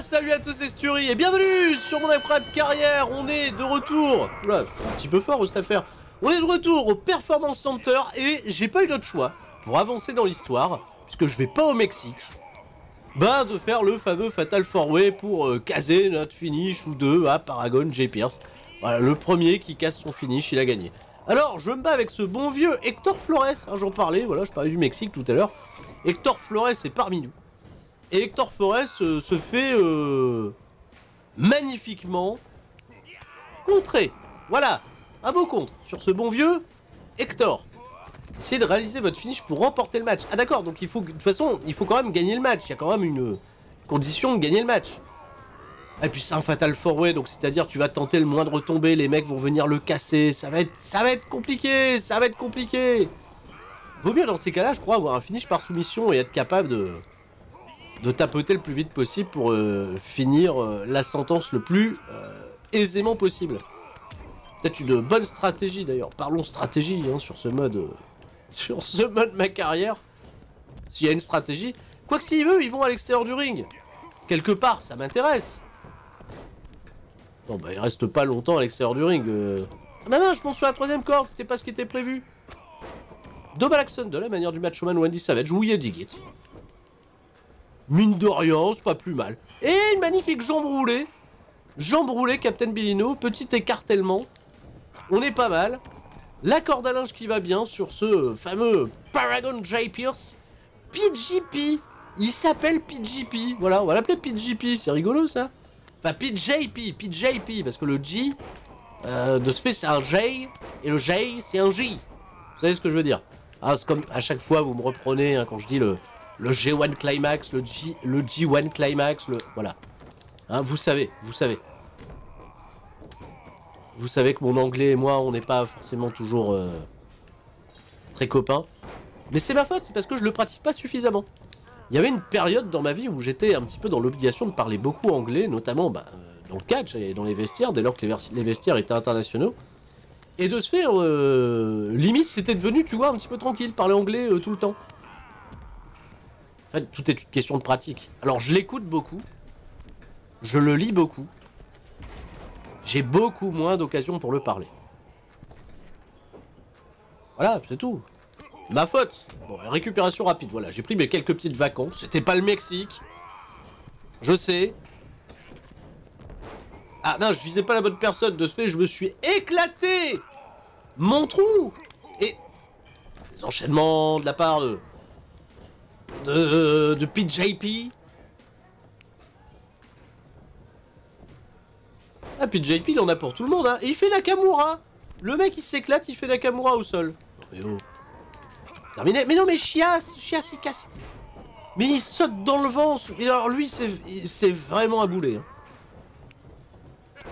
salut à tous, c'est Sturi et bienvenue sur mon incroyable carrière. On est de retour. Oula, c'est un petit peu fort cette affaire. On est de retour au Performance Center et j'ai pas eu d'autre choix pour avancer dans l'histoire, puisque je vais pas au Mexique, bah de faire le fameux Fatal 4-Way pour caser notre finish ou deux à Paragon J. Pierce. Voilà, le premier qui casse son finish, il a gagné. Alors, je me bats avec ce bon vieux Hector Flores, hein, j'en parlais, voilà, je parlais du Mexique tout à l'heure. Hector Flores est parmi nous. Et Hector Flores se fait magnifiquement contrer. Voilà, un beau contre sur ce bon vieux Hector. Essayez de réaliser votre finish pour remporter le match. Ah d'accord, donc il faut, de toute façon, il faut quand même gagner le match. Il y a quand même une condition de gagner le match. Et puis c'est un Fatal 4-Way, donc c'est-à-dire tu vas tenter le moindre tombé, les mecs vont venir le casser. Ça va être compliqué, ça va être compliqué. Vaut mieux dans ces cas-là, je crois, avoir un finish par soumission et être capable de tapoter le plus vite possible pour finir la sentence le plus aisément possible. Peut-être une bonne stratégie d'ailleurs. Parlons stratégie hein, sur ce mode ma carrière. S'il y a une stratégie. Quoique s'ils veulent, ils vont à l'extérieur du ring. Quelque part, ça m'intéresse. Non bah il reste pas longtemps à l'extérieur du ring. Ah bah mince, je monte sur la troisième corde, c'était pas ce qui était prévu. Double Axon de la manière du Macho Man Wendy Savage, où il y a Digit. Mine de rien, c'est pas plus mal. Et une magnifique jambe roulée. Jambe roulée, Captain Bellino. Petit écartèlement. On est pas mal. La corde à linge qui va bien sur ce fameux Paragon J. Pierce. PGP. Il s'appelle PGP. Voilà, on va l'appeler PGP. C'est rigolo ça. Enfin, PJP, parce que le J de ce fait c'est un J. Et le J c'est un J. Vous savez ce que je veux dire? Ah, c'est comme à chaque fois vous me reprenez hein, quand je dis le G1 Climax, le G1 Climax, voilà. Hein, vous savez. Vous savez que mon anglais et moi, on n'est pas forcément toujours très copains. Mais c'est ma faute, c'est parce que je le pratique pas suffisamment. Il y avait une période dans ma vie où j'étais un petit peu dans l'obligation de parler beaucoup anglais, notamment dans le catch et dans les vestiaires, dès lors que les vestiaires étaient internationaux. Et de ce faire, limite, c'était devenu, tu vois, un petit peu tranquille, parler anglais tout le temps. En fait, tout est une question de pratique. Alors, je l'écoute beaucoup. Je le lis beaucoup. J'ai beaucoup moins d'occasions pour le parler. Voilà, c'est tout. Ma faute. Bon, récupération rapide, voilà. J'ai pris mes quelques petites vacances. C'était pas le Mexique. Je sais. Ah non, je visais pas la bonne personne. De ce fait, je me suis éclaté mon trou. Et les enchaînements de la part de PJP. Ah, PJP, il en a pour tout le monde, hein. Et il fait Nakamura. Le mec, il s'éclate, il fait Nakamura au sol. Non, mais oh. Terminé. Mais non, mais Chias, il casse. Mais il saute dans le vent. Et alors, lui, c'est vraiment un boulet. Hein.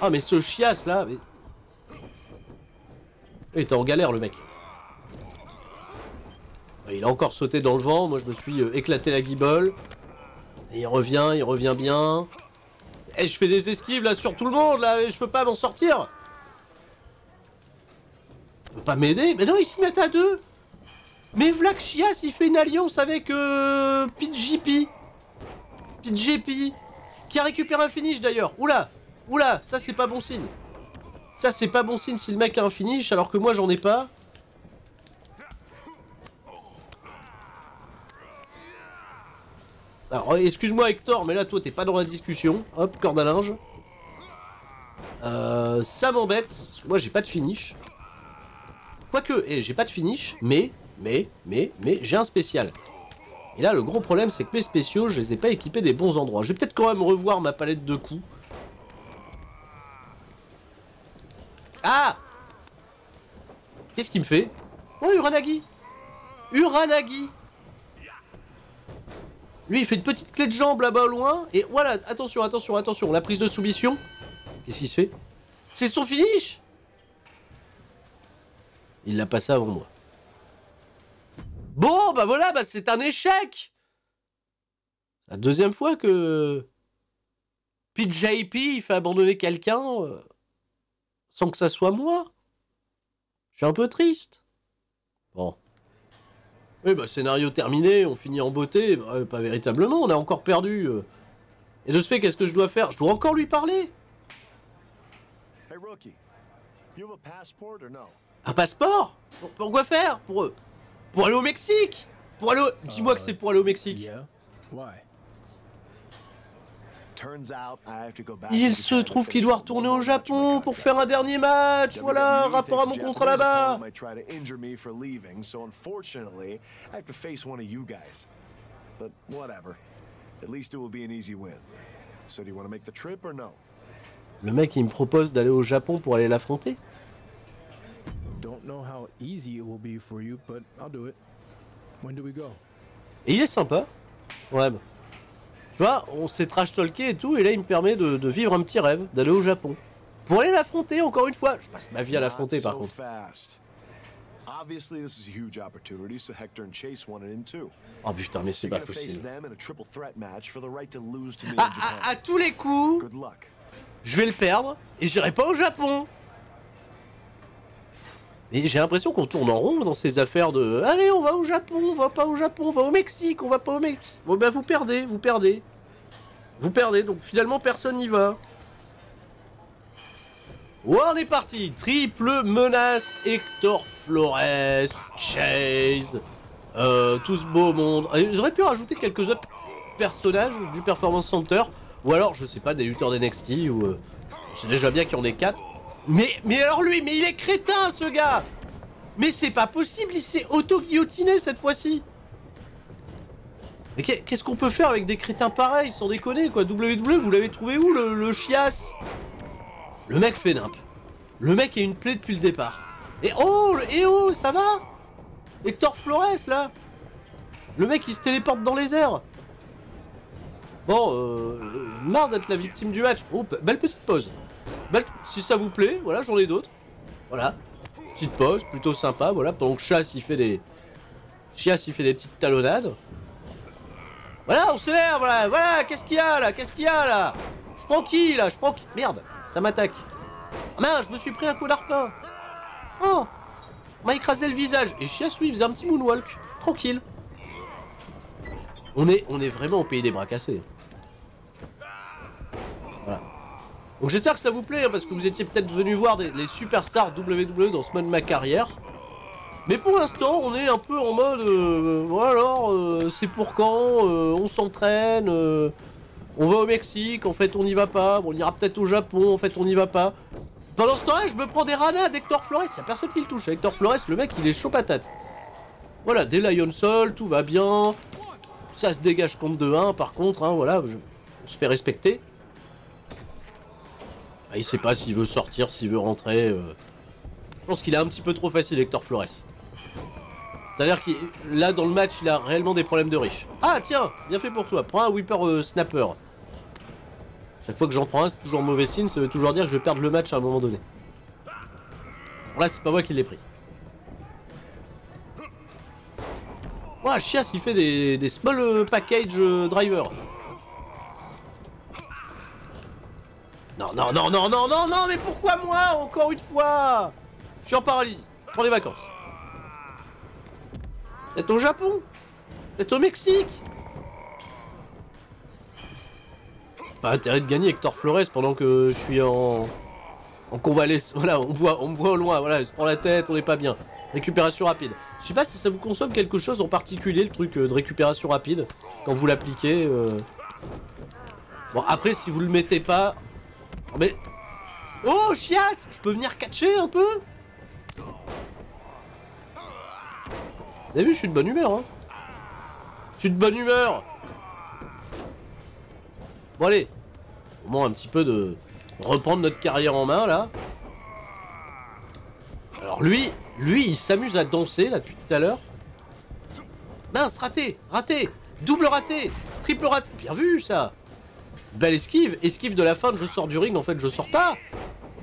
Ah, mais ce Chias, là... Mais... Il était en galère, le mec. Il a encore sauté dans le vent. Moi, je me suis éclaté la guibole. Et il revient bien. Et je fais des esquives, là, sur tout le monde, là. Et je peux pas m'en sortir. Il peut pas m'aider. Mais non, ils s'y mettent à deux. Mais Vlak Chias, il fait une alliance avec PJP. PJP. Qui a récupéré un finish, d'ailleurs. Oula. Oula, ça, c'est pas bon signe. Ça, c'est pas bon signe si le mec a un finish, alors que moi, j'en ai pas. Alors, excuse-moi Hector, mais là, toi, t'es pas dans la discussion. Hop, corde à linge. Ça m'embête, parce que moi, j'ai pas de finish. Quoique, j'ai pas de finish, mais j'ai un spécial. Et là, le gros problème, c'est que mes spéciaux, je les ai pas équipés des bons endroits. Je vais peut-être quand même revoir ma palette de coups. Ah! Qu'est-ce qu'il me fait? Oh, Uranagi! Uranagi! Lui, il fait une petite clé de jambe là-bas au loin. Et voilà, attention. La prise de soumission. Qu'est-ce qu'il se fait? C'est son finish! Il l'a passé avant moi. Bon, bah voilà, bah c'est un échec! La deuxième fois que... PJP, il fait abandonner quelqu'un sans que ça soit moi. Je suis un peu triste. Bon. Oui, bah scénario terminé, on finit en beauté. Bah, pas véritablement, on a encore perdu Et de ce fait, qu'est-ce que je dois faire? Je dois encore lui parler. Hey rookie, you have a passport or no? Un passeport? Pourquoi faire? Pour aller au Mexique? Pour aller au... Dis-moi que c'est pour aller au Mexique. Yeah. Why? Turns out I have to go back Il to se Japan trouve to qu'il finish doit one retourner more au match of my Japon pour contract. faire un dernier match. Voilà, WWE rapport à mon thinks contrat Japanese là-bas. opponent might try to injure me for leaving, so unfortunately, I have to face one of you guys. But whatever. At least it will be an easy win. So do you want to make the trip or no? Le mec, il me propose d'aller au Japon pour aller l'affronter. Don't know how easy it will be for you, but I'll do it. When do we go? Et il est sympa. Ouais. Bah. Tu vois, on s'est trash-talké et tout, et là, il me permet de vivre un petit rêve, d'aller au Japon. Pour aller l'affronter, encore une fois. Je passe ma vie à l'affronter, par contre. Fast. Obviously, this is a huge opportunity, so Hector and Chase want it in too. Oh putain, mais c'est You're pas gonna face possible. them in a triple threat match for the right to lose to me in Japan. À tous les coups, Good luck. je vais le perdre, et j'irai pas au Japon. Et j'ai l'impression qu'on tourne en rond dans ces affaires de... Allez, on va au Japon, on va pas au Japon, on va au Mexique, on va pas au Mexique. Bon bah vous perdez, vous perdez. Vous perdez, donc finalement personne n'y va. Ouais, on est parti. Triple menace, Hector Flores, Chase, tout ce beau monde. J'aurais pu rajouter quelques autres personnages du Performance Center. Ou alors, je sais pas, des lutteurs d'NXT ou... c'est déjà bien qu'il y en ait 4. Mais alors lui, mais il est crétin ce gars. Mais c'est pas possible, il s'est auto-guillotiné cette fois-ci. Mais qu'est-ce qu'on peut faire avec des crétins pareils, sans déconner quoi? WWE, vous l'avez trouvé où le chiasse? Le mec fait nimp. Le mec a une plaie depuis le départ. Et oh, ça va? Hector Flores là. Le mec il se téléporte dans les airs. Bon, marre d'être la victime du match. Oh, belle petite pause. Si ça vous plaît, voilà, j'en ai d'autres. Voilà. Petite pause, plutôt sympa, voilà, pendant que Chiasse il fait des petites talonnades. Voilà, on s'énerve, voilà, qu'est-ce qu'il y a là? Je prends qui là? Merde, ça m'attaque. Ah mince, je me suis pris un coup d'arpin. Oh, on m'a écrasé le visage. Et Chiasse, lui, il faisait un petit moonwalk. Tranquille. On est vraiment au pays des bras cassés. Voilà. Donc j'espère que ça vous plaît, hein, parce que vous étiez peut-être venu voir les superstars WWE dans ce mode de ma carrière. Mais pour l'instant, on est un peu en mode... voilà, c'est pour quand, on s'entraîne, on va au Mexique, en fait on n'y va pas, bon, on ira peut-être au Japon, en fait on n'y va pas. Pendant ce temps-là, je me prends des ranas d'Hector Flores, il n'y a personne qui le touche. Hector Flores, le mec, il est chaud patate. Voilà, des Lion Soul, tout va bien. Ça se dégage contre 2-1, par contre, hein, voilà, on se fait respecter. Ah, il sait pas s'il veut sortir, s'il veut rentrer. Je pense qu'il est un petit peu trop facile, Hector Flores. C'est-à-dire que là, dans le match, il a réellement des problèmes de riche. Ah, tiens, bien fait pour toi. Prends un Whipper Snapper. Chaque fois que j'en prends un, c'est toujours mauvais signe. Ça veut toujours dire que je vais perdre le match à un moment donné. Bon, là, c'est pas moi qui l'ai pris. Ouah, Chiasse, il fait des small package driver. Non, mais pourquoi moi, encore une fois? Je suis en paralysie. Je prends des vacances. Peut-être au Japon? Peut-être au Mexique? Pas intérêt de gagner Hector Flores pendant que je suis en convalescence. Voilà, on me voit au loin, voilà, il se prend la tête, on n'est pas bien. Récupération rapide. Je sais pas si ça vous consomme quelque chose en particulier, le truc de récupération rapide, quand vous l'appliquez. Bon, après, si vous le mettez pas... Mais... Oh, Chiasse! Je peux venir catcher un peu? Vous avez vu, je suis de bonne humeur, hein. Je suis de bonne humeur. Bon, allez. Au moins un petit peu de... reprendre notre carrière en main, là. Alors lui, il s'amuse à danser, là, depuis tout à l'heure. Mince, raté. Double raté. Triple raté. Bien vu, ça. Belle esquive. Esquive de la fin de je sors du ring, en fait, je sors pas.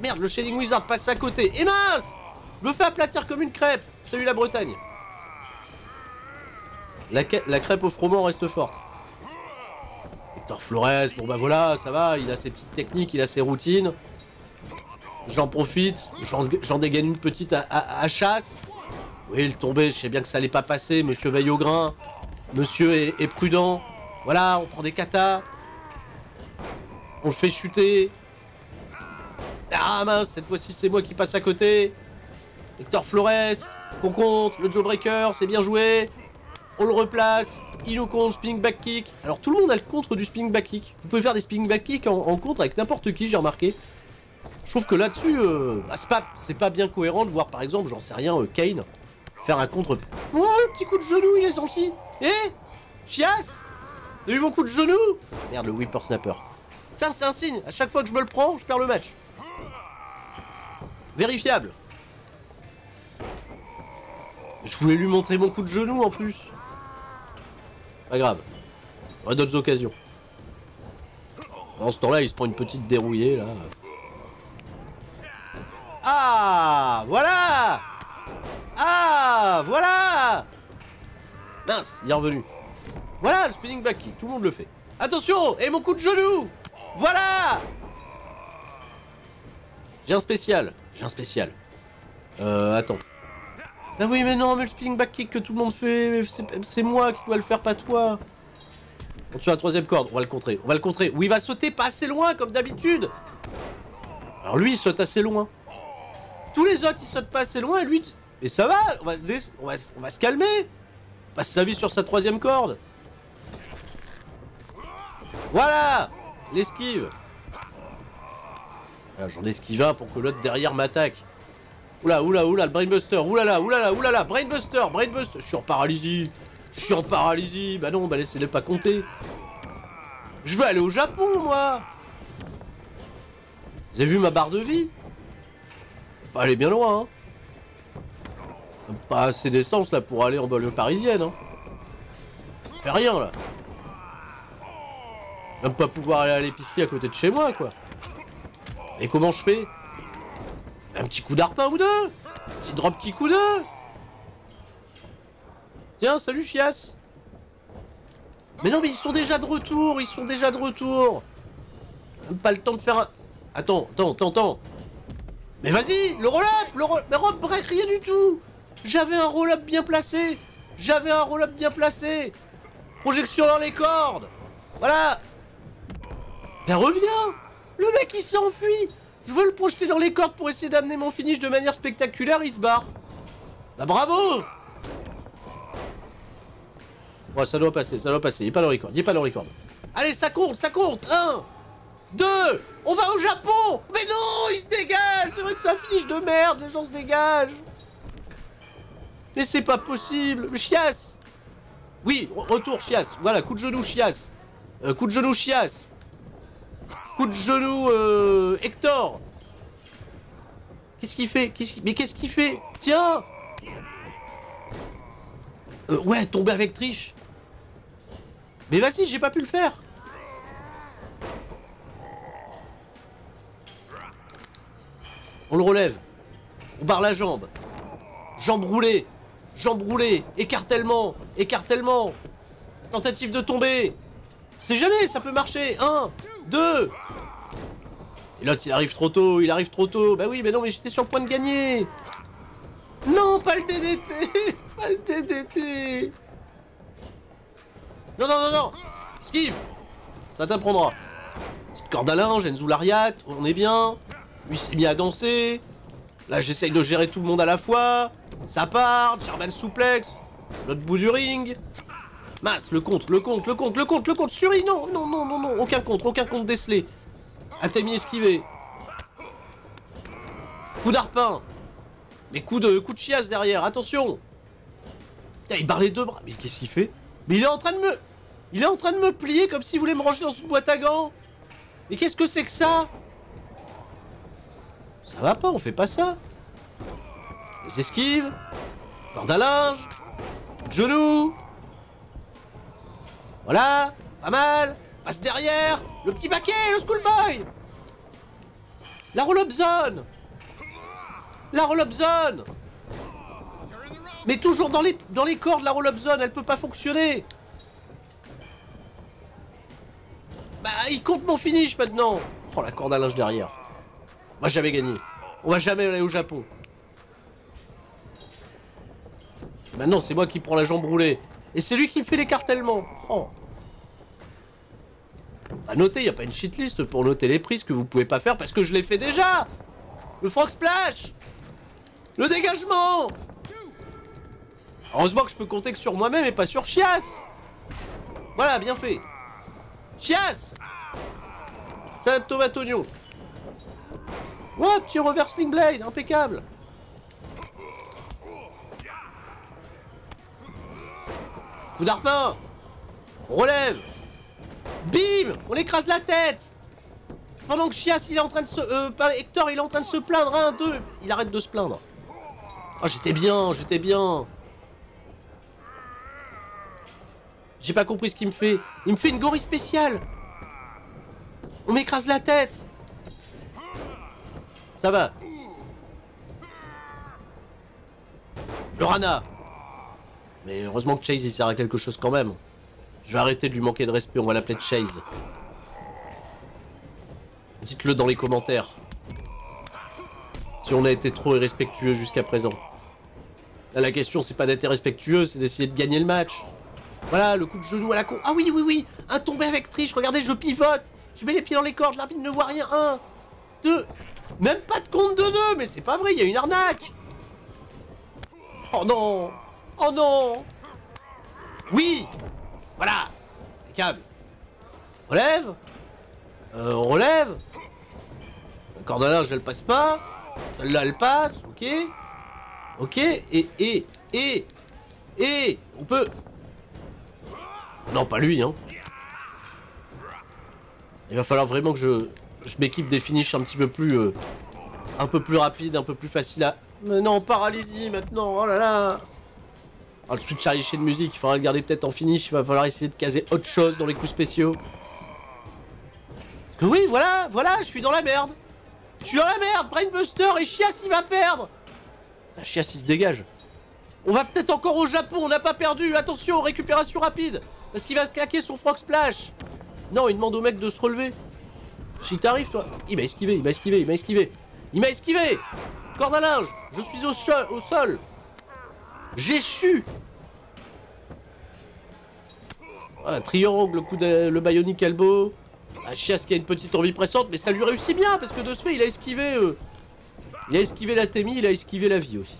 Merde, le Shining Wizard passe à côté. Et mince! Je me fais aplatir comme une crêpe. Salut la Bretagne. La crêpe au froment reste forte. Hector Flores, bon bah voilà, ça va, il a ses petites techniques, il a ses routines. J'en profite, j'en dégaine une petite à chasse. Oui, le tombé, je sais bien que ça allait pas passer, monsieur veille au grain. Monsieur est prudent. Voilà, on prend des katas. On le fait chuter. Ah mince, cette fois-ci c'est moi qui passe à côté. Hector Flores, on compte, le Jawbreaker, c'est bien joué. On le replace, il nous compte, spinning back kick. Alors tout le monde a le contre du spinning back kick. Vous pouvez faire des spinning back kick en contre avec n'importe qui, j'ai remarqué. Je trouve que là-dessus, bah, c'est pas bien cohérent de voir par exemple, j'en sais rien, Kane faire un contre. Oh, le petit coup de genou, il est gentil. Eh, Chiasse, t'as eu mon coup de genou? Merde, le whippersnapper. Ça, c'est un signe. À chaque fois que je me le prends, je perds le match. Vérifiable. Je voulais lui montrer mon coup de genou en plus. Pas grave. On aura d'autres occasions. En ce temps-là, il se prend une petite dérouillée là. Ah, voilà. Ah, voilà. Mince, il est revenu. Voilà le spinning back kick, tout le monde le fait. Attention, et mon coup de genou. Voilà. J'ai un spécial. Attends. Ah oui, mais non, mais le spinning back kick que tout le monde fait, c'est moi qui dois le faire, pas toi. On tue la troisième corde, on va le contrer. Où il va sauter pas assez loin, comme d'habitude. Alors lui, il saute assez loin. Tous les autres, ils sautent pas assez loin, et lui... Et ça va, on va se calmer. On passe sa vie sur sa troisième corde. Voilà. L'esquive. J'en esquive un pour que l'autre derrière m'attaque. Oula, le brainbuster, oulala, brainbuster, je suis en paralysie, bah non, bah laissez-les pas compter. Je veux aller au Japon, moi. Vous avez vu ma barre de vie? Pas aller bien loin, hein. Pas assez d'essence, là, pour aller en banlieue parisienne, hein. Fait rien, là. Même pas pouvoir aller à l'épicerie à côté de chez moi, quoi. Et comment je fais? Un petit coup d'arpin ou deux. Petit drop kick ou deux. Tiens, salut Chiasse. Mais non, mais ils sont déjà de retour. Même pas le temps de faire un... Attends. Mais vas-y, le roll-up. Mais Rob break rien du tout. J'avais un roll-up bien placé. Projection dans les cordes. Voilà. Ben reviens. Le mec il s'enfuit. Je veux le projeter dans les cordes pour essayer d'amener mon finish de manière spectaculaire, il se barre. Bah bravo. Ouais, ça doit passer, il n'y a pas le record, Allez, ça compte 1, 2, on va au Japon. Mais non, il se dégage. C'est vrai que c'est un finish de merde, les gens se dégagent. Mais c'est pas possible. Chiasse. Oui, retour Chiasse. Voilà, coup de genou Chiasse. Coup de genou Hector. Qu'est-ce qu'il fait? Mais qu'est-ce qu'il fait? Tiens. Ouais, tomber avec triche. Mais vas-y, j'ai pas pu le faire. On le relève. On barre la jambe. Jambe roulée. Écartèlement. Tentative de tomber. C'est jamais, ça peut marcher. 1, 2. Et l'autre, il arrive trop tôt. Bah oui, mais non, mais j'étais sur le point de gagner. Non, pas le DDT. Non. Esquive. Ça t'apprendra. Petite corde à linge, Enzo Lariat, on est bien. Lui s'est mis à danser. Là, j'essaye de gérer tout le monde à la fois. Ça part, German souplex. L'autre bout du ring. Mince, le compte. Suri, non. Aucun compte décelé. Atemi esquivé. Coup d'arpin. Mais coup de chiasse derrière, attention. Putain, il barre les deux bras. Mais qu'est-ce qu'il fait? Mais il est en train de me plier comme s'il voulait me ranger dans une boîte à gants. Mais qu'est-ce que c'est que ça? Ça va pas, on fait pas ça. Les esquives. Corde à linge. Genou. Voilà, pas mal. Passe derrière. Le petit paquet, le schoolboy. La roll-up zone. Mais toujours dans les cordes, la roll-up zone, elle peut pas fonctionner. Bah, il compte mon finish maintenant. Oh, la corde à linge derrière. On va jamais gagner. On va jamais aller au Japon. Maintenant, c'est moi qui prends la jambe roulée. Et c'est lui qui me fait l'écartèlement. Oh. À noter, il n'y a pas une shitlist pour noter les prises que vous pouvez pas faire parce que je l'ai fait déjà. Le frog splash. Le dégagement. Heureusement que je peux compter que sur moi-même et pas sur Chias. Voilà, bien fait. Chias. Salade tomate oignon. Ouais, petit reversing blade, impeccable. Coup d'arpin. On relève. Bim. On écrase la tête. Pendant que Chias il est en train de se... Hector il est en train de se plaindre. 1, 2. Il arrête de se plaindre. Oh, j'étais bien, j'étais bien. J'ai pas compris ce qu'il me fait. Il me fait une gorille spéciale. On m'écrase la tête. Ça va. Le Rana. Mais heureusement que Chase il sert à quelque chose quand même. Je vais arrêter de lui manquer de respect, on va l'appeler Chase. Dites-le dans les commentaires. Si on a été trop irrespectueux jusqu'à présent. Là, la question c'est pas d'être irrespectueux, c'est d'essayer de gagner le match. Voilà, le coup de genou à la con. Ah oui, oui, oui. Un tombé avec triche, regardez, je pivote. Je mets les pieds dans les cordes, l'arbitre ne voit rien. 1, 2. Même pas de compte de 2, mais c'est pas vrai, il y a une arnaque. Oh non. Oh non. Oui. Voilà. Impeccable. Relève. On relève. La corde à linge, elle passe pas. Celle-là, elle passe. Ok. Ok. Et. On peut... Non, pas lui, hein. Il va falloir vraiment que je m'équipe des finishes un petit peu plus... un peu plus rapide, un peu plus facile à... Mais non, paralysie maintenant, oh là là. Ah, le switch à lécher de musique, il faudra le garder peut-être en finish, il va falloir essayer de caser autre chose dans les coups spéciaux. Que oui, voilà, je suis dans la merde. Je suis dans la merde, Brainbuster et Chias il va perdre. La Chias il se dégage. On va peut-être encore au Japon, on n'a pas perdu, attention, récupération rapide. Parce qu'il va claquer son frog splash. Non, il demande au mec de se relever. Si t'arrives toi. Il m'a esquivé, il m'a esquivé, il m'a esquivé. Il m'a esquivé. Corde à linge, je suis au sol. J'échoue. Ah, triangle, le bionic elbow. Ah, Chias qui a une petite envie pressante, mais ça lui réussit bien parce que de ce fait, il a esquivé. Il a esquivé la Témi, il a esquivé la vie aussi.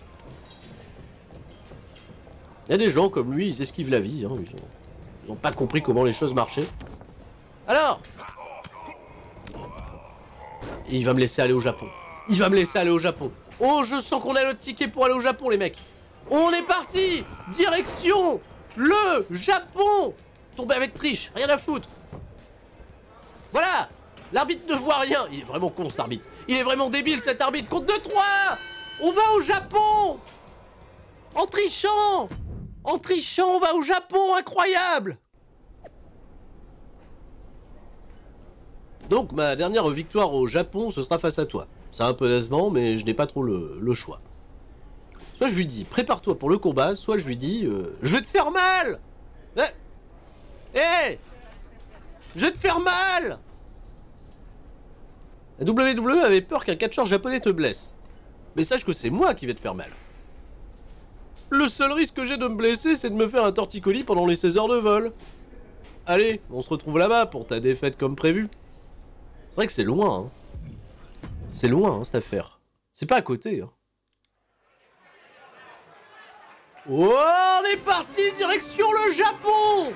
Il y a des gens comme lui, ils esquivent la vie. Hein, ils n'ont pas compris comment les choses marchaient. Alors, et il va me laisser aller au Japon. Il va me laisser aller au Japon. Oh, je sens qu'on a le ticket pour aller au Japon, les mecs. On est parti. Direction le Japon. Tombé avec triche, rien à foutre. Voilà. L'arbitre ne voit rien. Il est vraiment con, cet arbitre. Il est vraiment débile, cet arbitre. Compte 2, 3. On va au Japon. En trichant. En trichant, on va au Japon. Incroyable. Donc, ma dernière victoire au Japon, ce sera face à toi. C'est un peu décevant, mais je n'ai pas trop le choix. Soit je lui dis, prépare-toi pour le combat, soit je lui dis, je vais te faire mal. Hé, je vais te faire mal. La WWE avait peur qu'un catcheur japonais te blesse. Mais sache que c'est moi qui vais te faire mal. Le seul risque que j'ai de me blesser, c'est de me faire un torticolis pendant les 16 heures de vol. Allez, on se retrouve là-bas pour ta défaite comme prévu. C'est vrai que c'est loin, hein. C'est loin, hein, cette affaire. C'est pas à côté, hein. Oh, on est parti, direction le Japon.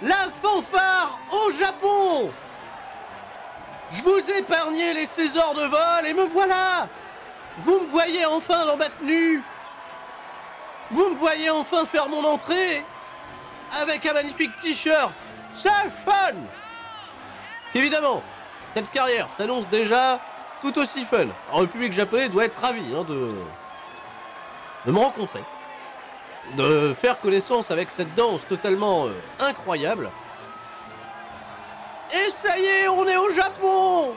La fanfare au Japon. Je vous ai épargné les 16 heures de vol et me voilà. Vous me voyez enfin dans ma tenue. Vous me voyez enfin faire mon entrée avec un magnifique t-shirt. C'est fun. Évidemment, cette carrière s'annonce déjà tout aussi fun. La République japonaise doit être ravie hein, de me rencontrer. De faire connaissance avec cette danse totalement incroyable. Et ça y est, on est au Japon.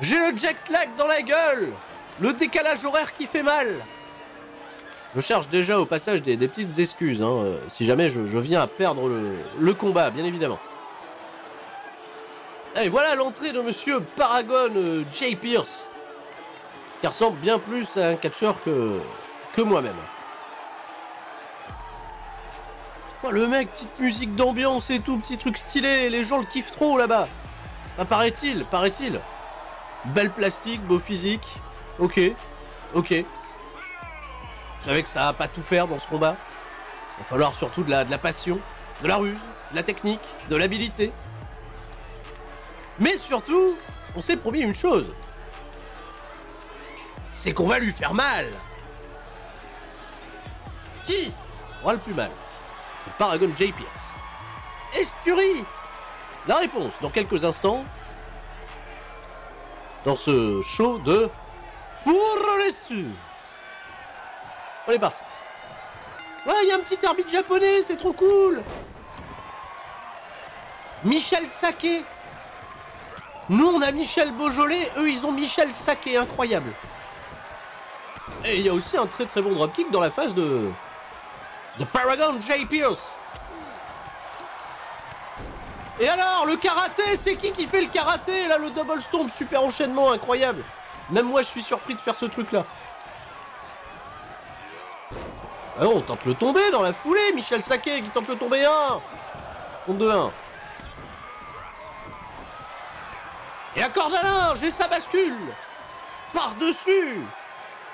J'ai le jet lag dans la gueule. Le décalage horaire qui fait mal. Je cherche déjà au passage des petites excuses, hein, si jamais je viens à perdre le combat, bien évidemment. Et voilà l'entrée de monsieur Paragon Jay Pierce, qui ressemble bien plus à un catcheur que moi-même. Oh, le mec, petite musique d'ambiance et tout, petit truc stylé, les gens le kiffent trop là-bas. Ah, paraît-il. Belle plastique, beau physique. Ok. Vous savez que ça va pas tout faire dans ce combat. Il va falloir surtout de la passion, de la ruse, de la technique, de l'habilité. Mais surtout, on s'est promis une chose. C'est qu'on va lui faire mal. Qui aura le plus mal? Le Paragon J. Pierce. Estuary. La réponse dans quelques instants. Dans ce show de Puroresu. On est parti. Ouais, il y a un petit arbitre japonais, c'est trop cool. Michel Saké. Nous, on a Michel Beaujolais, eux, ils ont Michel Saké, incroyable. Et il y a aussi un très très bon dropkick dans la phase de Paragon J. Pierce. Et alors, le karaté, c'est qui fait le karaté? Là, le double stomp, super enchaînement, incroyable. Même moi, je suis surpris de faire ce truc-là. Ah non, on tente le tomber dans la foulée, Michel Saké qui tente le tomber 1. Compte de 1. Et à corde à linge, et ça bascule. Par-dessus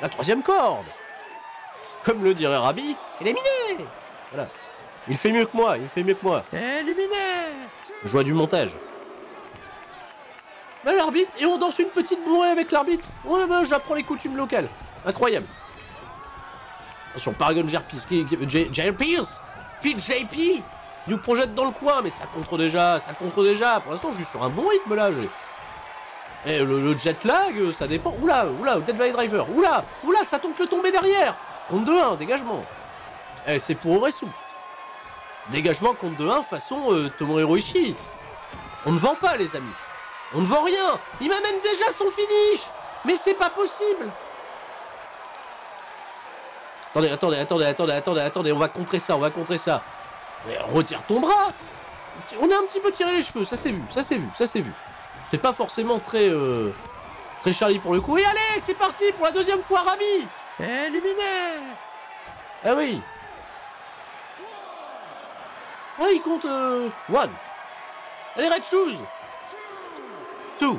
la troisième corde. Comme le dirait Rabi, éliminé. Voilà. Il fait mieux que moi, Éliminé. Joie du montage. Là, l'arbitre, et on danse une petite bourrée avec l'arbitre. Oh là, j'apprends les coutumes locales. Incroyable. Attention, Paragon J. Pierce. PJP. Il nous projette dans le coin, mais ça contre déjà. Pour l'instant, je suis sur un bon rythme là. Et le jet lag, ça dépend. Oula, Dead Valley Driver. Oula, ça tombe le tomber derrière. Compte de 1, dégagement. Eh, c'est pour Oresu. Dégagement compte de 1 façon Tomohiro Ishii. On ne vend pas, les amis. On ne vend rien. Il m'amène déjà son finish. Mais c'est pas possible. Attendez. On va contrer ça. Mais retire ton bras. On a un petit peu tiré les cheveux. Ça s'est vu. C'est pas forcément très Charlie pour le coup. Et allez, c'est parti pour la deuxième fois, Rabi. Éliminé. Ah oui. Ah, il compte 1. Allez, Red Shoes. 2.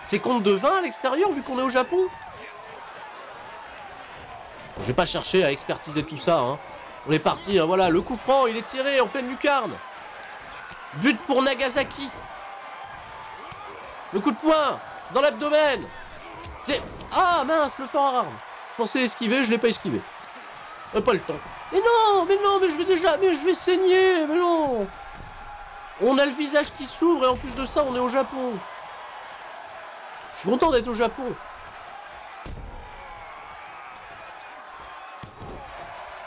C'est compte de 20 à l'extérieur vu qu'on est au Japon. Je vais pas chercher à expertiser tout ça. Hein. On est parti. Hein, voilà, le coup franc, il est tiré en pleine lucarne. But pour Nagasaki. Le coup de poing dans l'abdomen. Ah mince, le fort à arme. Je pensais l'esquiver, je l'ai pas esquivé. Pas le temps. Mais je vais saigner, mais non. On a le visage qui s'ouvre et en plus de ça, on est au Japon. Je suis content d'être au Japon.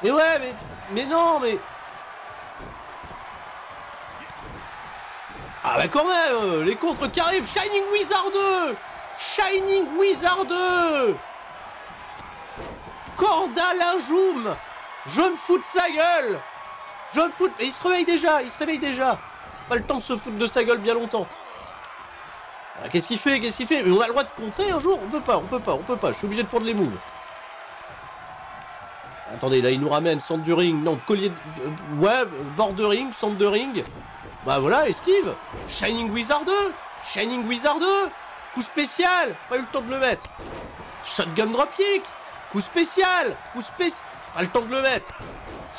Mais ouais, mais non, mais... Ah bah quand même, les contres qui arrivent. Shining Wizard 2. Corda Linjoum. Je me fous de sa gueule. Mais il se réveille déjà. Pas le temps de se foutre de sa gueule bien longtemps. Ah, qu'est-ce qu'il fait? Mais on a le droit de contrer un jour? On peut pas. Je suis obligé de prendre les moves. Attendez, là il nous ramène centre du ring. Non, collier de... Ouais, bord de ring, centre de ring. Bah voilà, esquive. Shining Wizard 2. Coup spécial. Pas eu le temps de le mettre. Shotgun dropkick. Coup spécial. Pas le temps de le mettre.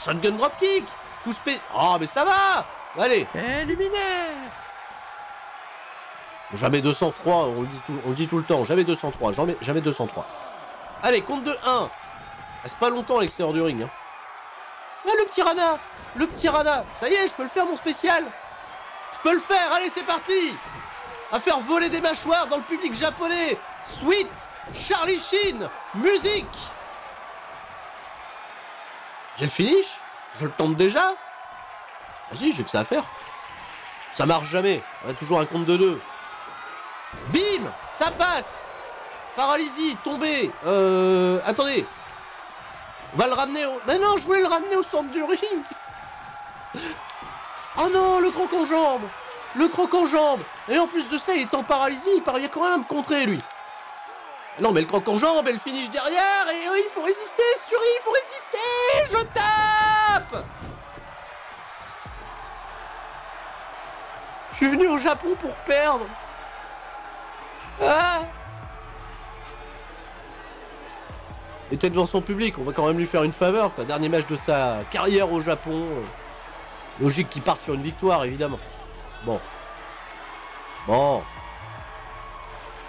Shotgun dropkick. Coup spécial. Oh, mais ça va. Allez. Éliminé. Jamais 203, on le dit tout le temps. Jamais 203. Jamais 203. Allez, compte de 1. Reste pas longtemps à l'extérieur du ring. Hein. Ah, le petit Rana. Ça y est, je peux le faire, mon spécial. Allez, c'est parti. À faire voler des mâchoires dans le public japonais. Sweet Charlie Sheen. Musique. J'ai le finish. Je le tente déjà. Vas-y, j'ai que ça à faire. Ça marche jamais. On a toujours un compte de 2. Bim. Ça passe. Paralysie, tombé. Attendez. On va le ramener au... Mais non, je voulais le ramener au centre du ring. Oh non, le croc en jambe. Et en plus de ça, il est en paralysie. Il parvient quand même à me contrer, lui. Non, mais le croc en jambe, elle finish derrière. Et il faut résister, Estuary, il faut résister. Je tape. Japon pour perdre. Ah. Il était devant son public, on va quand même lui faire une faveur, quoi. Dernier match de sa carrière au Japon. Logique qu'il parte sur une victoire, évidemment. Bon. Bon.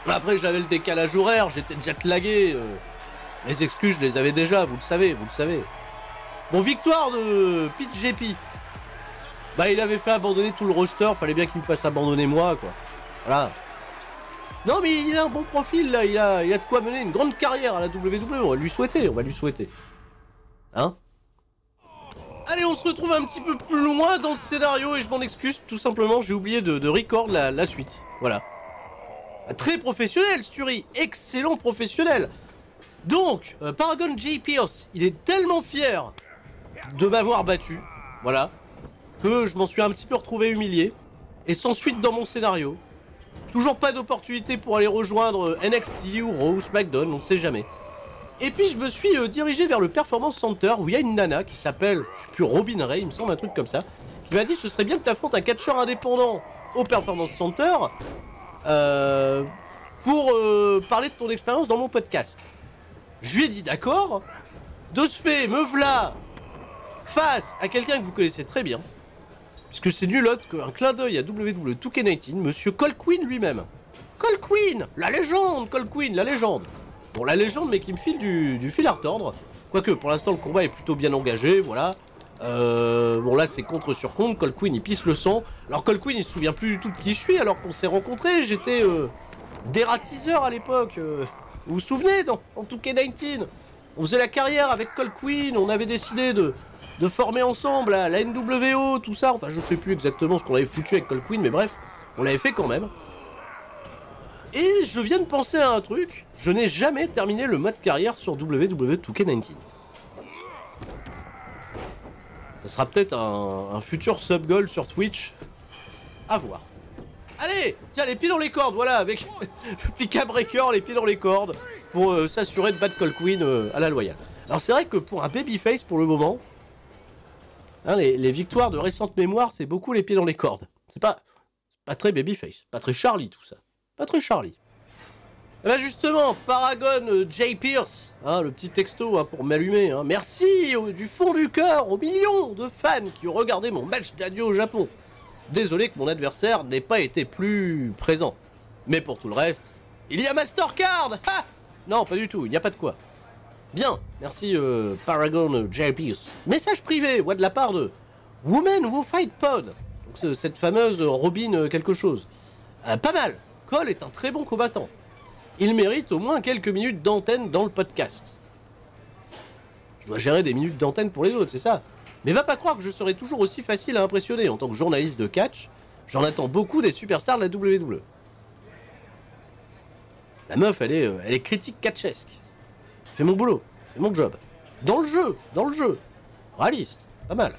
Après, j'avais le décalage horaire, j'étais jet lagué. Les excuses, je les avais déjà, vous le savez, vous le savez. Bon, victoire de Pete JP. Bah, il avait fait abandonner tout le roster, fallait bien qu'il me fasse abandonner moi, quoi. Voilà. Non, mais il a un bon profil, là, il a de quoi mener une grande carrière à la WWE, on va lui souhaiter, on va lui souhaiter. Hein? Allez, on se retrouve un petit peu plus loin dans le scénario, et je m'en excuse, tout simplement, j'ai oublié de record la suite. Voilà. Très professionnel, Sturi, excellent professionnel. Donc, Paragon J. Pierce, il est tellement fier de m'avoir battu, voilà, que je m'en suis un petit peu retrouvé humilié, et sans suite dans mon scénario. Toujours pas d'opportunité pour aller rejoindre NXT ou Raw ou SmackDown, on ne sait jamais. Et puis je me suis dirigé vers le Performance Center où il y a une nana qui s'appelle, je sais plus, Robin Ray, il me semble, un truc comme ça, qui m'a dit ce serait bien que tu affrontes un catcheur indépendant au Performance Center pour parler de ton expérience dans mon podcast. Je lui ai dit d'accord. De ce fait, me v'là face à quelqu'un que vous connaissez très bien, puisque c'est nul autre qu'un clin d'œil à WWE 2K19, Monsieur Cole Queen lui-même. Cole Queen, la légende, Cole Queen, la légende. Bon, la légende, mais qui me file du fil à retordre. Quoique, pour l'instant, le combat est plutôt bien engagé, voilà. Bon, là, c'est contre sur contre. Cole Queen, il pisse le sang. Alors, Cole Queen, il se souvient plus du tout de qui je suis, alors qu'on s'est rencontrés. J'étais dératiseur à l'époque. Vous vous souvenez, dans 2K19, on faisait la carrière avec Cole Queen. On avait décidé de former ensemble la NWO, tout ça. Enfin, je sais plus exactement ce qu'on avait foutu avec Cole Queen, mais bref, on l'avait fait quand même. Et je viens de penser à un truc, je n'ai jamais terminé le mode carrière sur WWE 2K19. Ça sera peut-être un futur sub-goal sur Twitch. À voir. Allez, tiens, les pieds dans les cordes, voilà, avec le Pika Breaker, les pieds dans les cordes, pour s'assurer de battre Cole Queen à la loyale. Alors c'est vrai que pour un babyface, pour le moment, hein, les victoires de récente mémoire, c'est beaucoup les pieds dans les cordes. C'est pas très babyface, pas très Charlie tout ça. Pas très Charlie. Et ben justement, Paragon J. Pierce, hein, le petit texto hein, pour m'allumer. Hein. Merci du fond du cœur aux millions de fans qui ont regardé mon match d'adieu au Japon. Désolé que mon adversaire n'ait pas été plus présent. Mais pour tout le reste, il y a Mastercard. Ha! Non, pas du tout, il n'y a pas de quoi. Bien, merci Paragon J. Pierce. Message privé, ouais, de la part de Women Who Fight Pod. Donc cette fameuse Robin quelque chose. Pas mal. Cole est un très bon combattant. Il mérite au moins quelques minutes d'antenne dans le podcast. Je dois gérer des minutes d'antenne pour les autres, c'est ça. Mais va pas croire que je serai toujours aussi facile à impressionner. En tant que journaliste de catch, j'en attends beaucoup des superstars de la WWE. La meuf, elle est critique catchesque. Fais mon boulot, fais mon job. Dans le jeu. Réaliste, pas mal.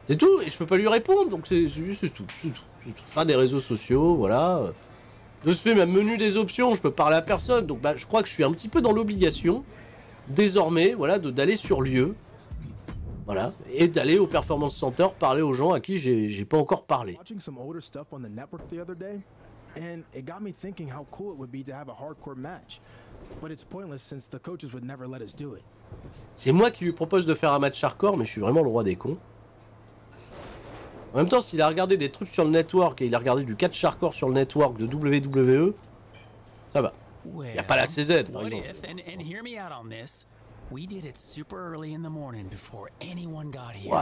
C'est tout, et je peux pas lui répondre, donc c'est tout. Enfin, des réseaux sociaux, voilà. De ce fait, même menu des options, je peux parler à personne. Donc bah, je crois que je suis un petit peu dans l'obligation, désormais, voilà, d'aller sur lieu. Voilà. Et d'aller au Performance Center parler aux gens à qui j'ai pas encore parlé. C'est moi qui lui propose de faire un match hardcore, mais je suis vraiment le roi des cons. En même temps, s'il a regardé des trucs sur le network et il a regardé du catch hardcore sur le network de WWE, ça va. Il n'y a pas la CZ, par exemple. Wow,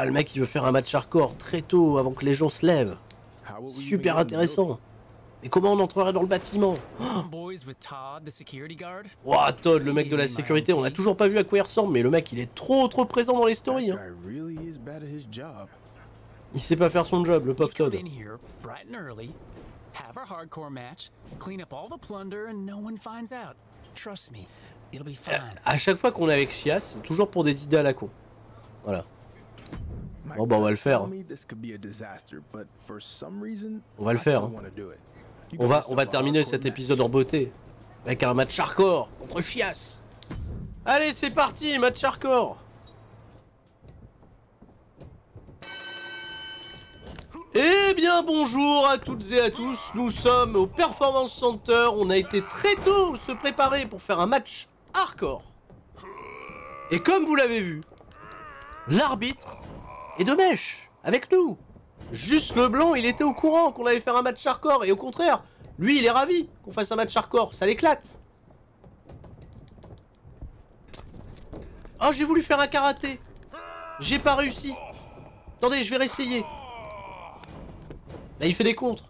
le mec il veut faire un match hardcore très tôt avant que les gens se lèvent. Super intéressant. Mais comment on entrerait dans le bâtiment? Wow, Todd, le mec de la sécurité, on n'a toujours pas vu à quoi il ressemble, mais le mec il est trop présent dans les stories. Hein. Il sait pas faire son job, le pauvre Todd. À chaque fois qu'on est avec Chias, c'est toujours pour des idées à la con. Voilà. Bon bah on va le faire. On va le faire. Hein. On va terminer cet épisode en beauté. Avec un match hardcore contre Chias. Allez c'est parti, match hardcore. Eh bien bonjour à toutes et à tous, nous sommes au Performance Center, on a été très tôt se préparer pour faire un match hardcore. Et comme vous l'avez vu, l'arbitre est de mèche avec nous. Juste le blanc, il était au courant qu'on allait faire un match hardcore et au contraire, lui il est ravi qu'on fasse un match hardcore, ça l'éclate. Oh, j'ai voulu faire un karaté, j'ai pas réussi. Attendez, je vais réessayer. Là, il fait des contres.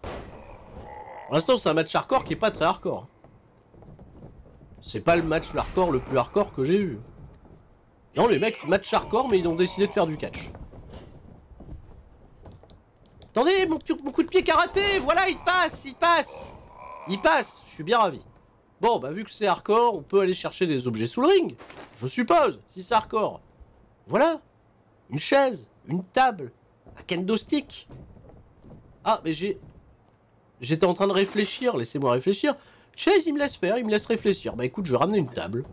Pour l'instant, c'est un match hardcore qui est pas très hardcore. C'est pas le match hardcore le plus hardcore que j'ai eu. Non, les mecs, match hardcore, mais ils ont décidé de faire du catch. Attendez, mon coup de pied karaté, voilà, il passe, il passe. Il passe, je suis bien ravi. Bon, bah vu que c'est hardcore, on peut aller chercher des objets sous le ring. Je suppose, si c'est hardcore. Voilà. Une chaise, une table, un kendo stick. Ah, mais j'étais en train de réfléchir, laissez-moi réfléchir. Chaise, il me laisse faire, il me laisse réfléchir. Bah écoute, je vais ramener une table.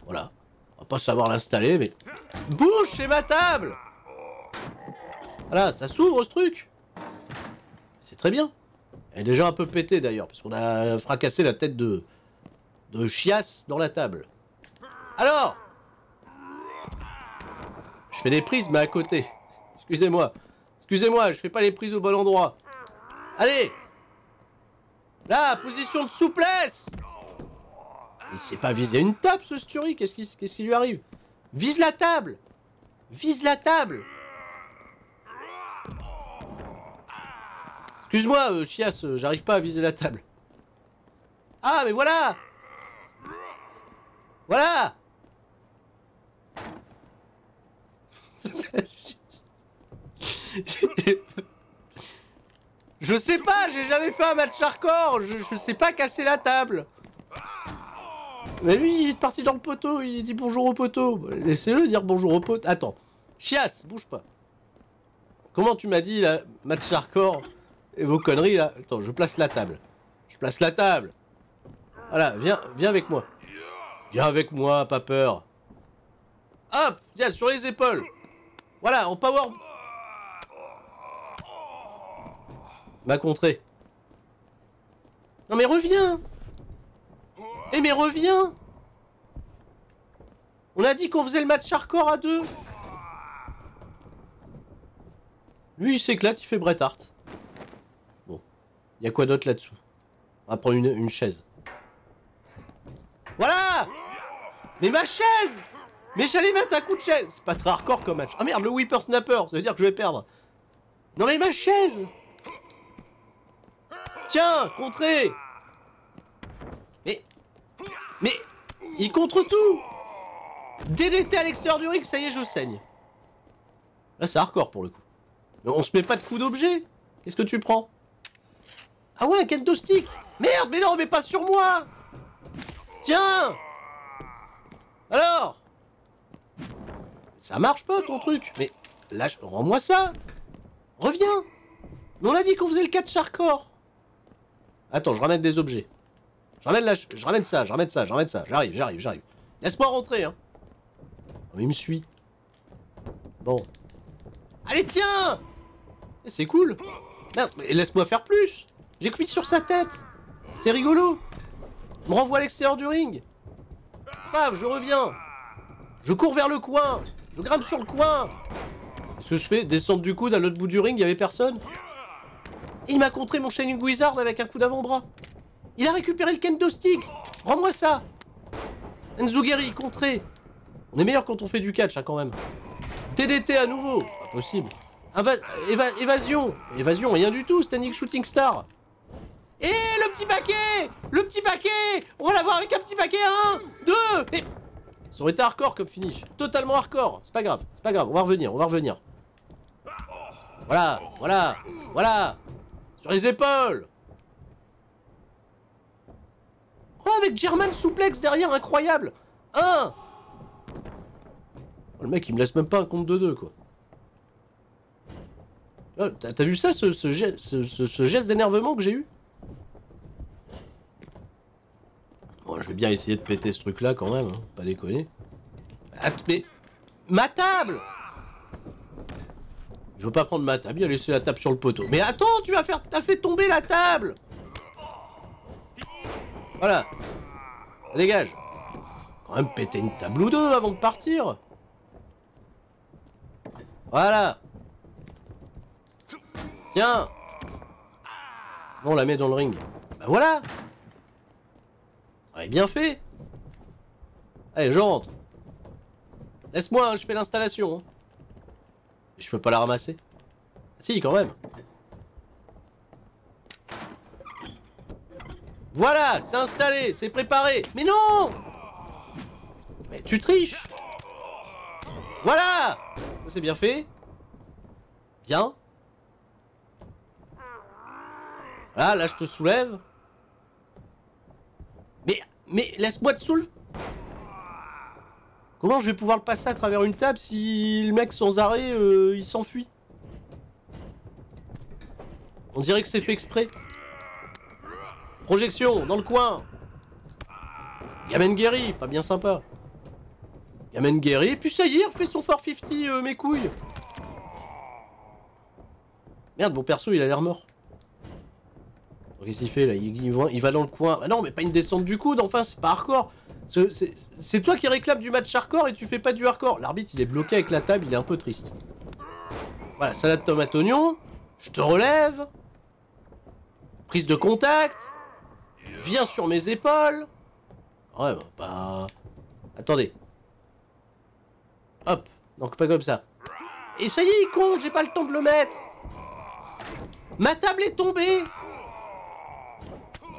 Voilà. On va pas savoir l'installer, mais... Bouge, c'est ma table! Voilà, ça s'ouvre ce truc. C'est très bien. Elle est déjà un peu pétée d'ailleurs, parce qu'on a fracassé la tête de chiasse dans la table. Alors! Je fais des prises, mais à côté. Excusez-moi. Excusez-moi, je fais pas les prises au bon endroit. Allez! Là, position de souplesse! Il sait pas viser une table, ce Sturi. Qu'est-ce qui lui arrive? Vise la table! Vise la table! Excuse-moi, chiasse, j'arrive pas à viser la table. Ah, mais voilà! Voilà! Je sais pas, j'ai jamais fait un match hardcore, je sais pas casser la table. Mais lui, il est parti dans le poteau, il dit bonjour au poteau. Laissez-le dire bonjour au poteau. Attends, chiasse, bouge pas. Comment tu m'as dit, là, match hardcore et vos conneries, là? Attends, je place la table. Je place la table. Voilà, viens avec moi. Viens avec moi, pas peur. Hop, viens, sur les épaules. Voilà, en power... M'a contré. Non mais reviens. Eh mais reviens. On a dit qu'on faisait le match hardcore à deux. Lui il s'éclate, il fait Bret Hart. Bon. Il y a quoi d'autre là-dessous? On va prendre une chaise. Voilà. Mais ma chaise. Mais j'allais mettre un coup de chaise. C'est pas très hardcore comme match. Ah merde, le whippersnapper, ça veut dire que je vais perdre. Non mais ma chaise. Tiens, contré. Mais il contre tout. DDT à l'extérieur du ring, ça y est, je saigne. Là, c'est hardcore pour le coup. Mais on se met pas de coups d'objet. Qu'est-ce que tu prends? Ah ouais, un kendo stick. Merde, mais non, mais pas sur moi. Tiens. Alors. Ça marche pas ton truc. Mais là, rends-moi ça. Reviens. Mais on a dit qu'on faisait le catch hardcore. Attends, je ramène des objets. Je ramène ça. J'arrive. Laisse-moi rentrer, hein. Oh, il me suit. Bon. Allez, tiens. C'est cool. Merde, mais laisse-moi faire plus. J'ai cuit sur sa tête. C'est rigolo. Me renvoie à l'extérieur du ring. Paf, je reviens. Je cours vers le coin. Je grimpe sur le coin. Ce que je fais, descendre du coude à l'autre bout du ring, il y avait personne. Et il m'a contré mon Shining Wizard avec un coup d'avant-bras. Il a récupéré le kendo stick. Rends-moi ça. Enzugeri, contré. On est meilleur quand on fait du catch, hein, quand même. TDT à nouveau. C'est pas possible. Évasion. Évasion, rien du tout. Standing Shooting Star. Et le petit paquet. Le petit paquet. On va l'avoir avec un petit paquet. 1, 2. Et... ça aurait été hardcore comme finish. Totalement hardcore. C'est pas grave. On va revenir. Voilà. Sur les épaules. Oh, avec German Suplex derrière, incroyable. 1. Le mec, il me laisse même pas un compte de 2, quoi. Oh, t'as vu ça, ce geste d'énervement que j'ai eu? Bon, je vais bien essayer de péter ce truc-là, quand même, hein. Pas déconner. Mais... ma table. Il veut pas prendre ma table, il a laissé la table sur le poteau. Mais attends, t'as fait tomber la table. Voilà. Dégage. Quand même péter une table ou deux avant de partir. Voilà. Tiens. Bon, on la met dans le ring. Bah voilà. Ouais, bien fait. Allez, je rentre. Laisse-moi, hein, je fais l'installation. Hein. Je peux pas la ramasser. Si, quand même. Voilà, c'est installé, c'est préparé. Mais non! Mais tu triches. Voilà! C'est bien fait. Bien. Voilà, là je te soulève. Mais laisse-moi te soulever. Comment je vais pouvoir le passer à travers une table si le mec sans arrêt il s'enfuit? On dirait que c'est fait exprès. Projection, dans le coin. Gamen Gary, pas bien sympa. Gamen Gary, et puis ça y est, il refait son 450 mes couilles. Merde, mon perso il a l'air mort. Qu'est-ce qu'il fait là? Il va dans le coin. Ah non, mais pas une descente du coude, enfin, c'est pas hardcore. C'est toi qui réclame du match hardcore et tu fais pas du hardcore. L'arbitre il est bloqué avec la table, il est un peu triste. Voilà, salade tomate oignon. Je te relève. Prise de contact. Viens sur mes épaules. Ouais, bah... Attendez. Hop. Donc pas comme ça. Et ça y est, il compte, j'ai pas le temps de le mettre. Ma table est tombée.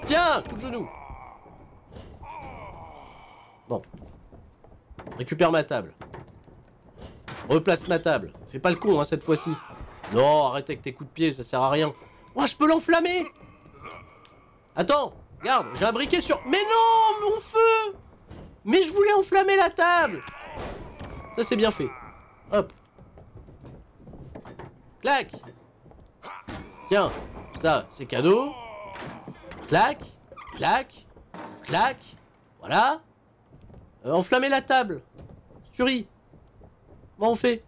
Tiens, coup de genou. Bon. Récupère ma table. Replace ma table. Fais pas le con, hein, cette fois-ci. Non, arrête avec tes coups de pied, ça sert à rien. Ouah, je peux l'enflammer. Attends, regarde, j'ai un briquet sur... Mais non, mon feu. Mais je voulais enflammer la table. Ça, c'est bien fait. Hop. Clac. Tiens, ça, c'est cadeau. Clac, clac, clac. Voilà. Enflammer la table. Tuerie. Comment on fait?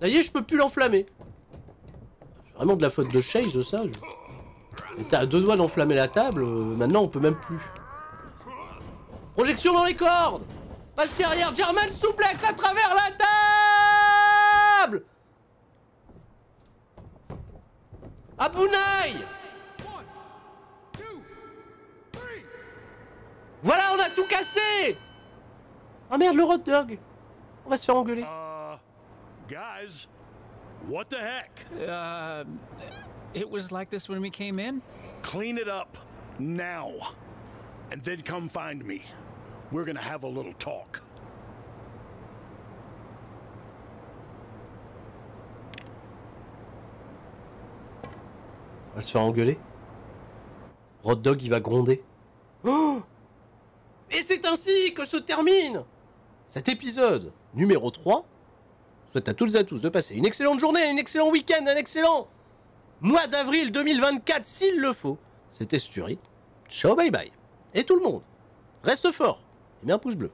Ça y est, je peux plus l'enflammer. C'est vraiment de la faute de Chase, ça. T'as à deux doigts d'enflammer la table, maintenant on peut même plus. Projection dans les cordes. Passe derrière, German suplex à travers la table. Abunai. Voilà, on a tout cassé. Ah merde, le hot dog. On va se faire engueuler. Guys, what the heck? It was like this when we came in? Clean it up now, and then come find me. We're gonna have a little talk. On va se faire engueuler. Hot dog, il va gronder. Oh! Et c'est ainsi que se termine cet épisode numéro 3. Je souhaite à toutes et à tous de passer une excellente journée, un excellent week-end, un excellent mois d'avril 2024 s'il le faut. C'était Sturi. Ciao, bye bye. Et tout le monde, reste fort et mets un pouce bleu.